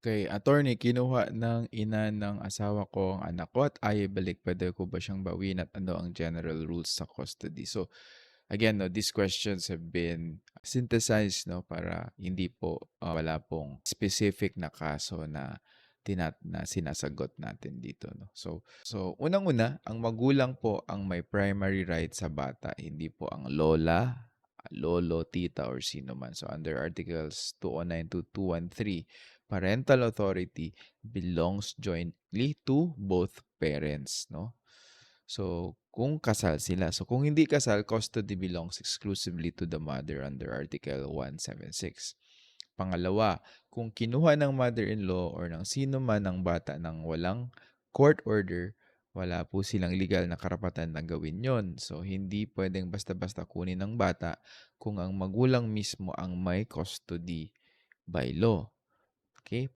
Okay, attorney, kinuha ng ina ng asawa ko ang anak ko at ayaw ibalik. Puwede ko ba siyang bawiin at ano ang general rules sa custody? So, again 'no, these questions have been synthesized 'no, para hindi po, wala pong specific na kaso na na sinasagot natin dito 'no. So unang-una, ang magulang po ang may primary right sa bata, hindi po ang lola, lolo, tita, or sino man. So under Articles 209 to 213, parental authority belongs jointly to both parents 'no. So, kung kasal sila. So, kung hindi kasal, custody belongs exclusively to the mother under Article 176. Pangalawa, kung kinuha ng mother-in-law or ng sino man ang bata ng walang court order, wala po silang legal na karapatan na gawin yon. So, hindi pwedeng basta-basta kunin ng bata kung ang magulang mismo ang may custody by law. Okay?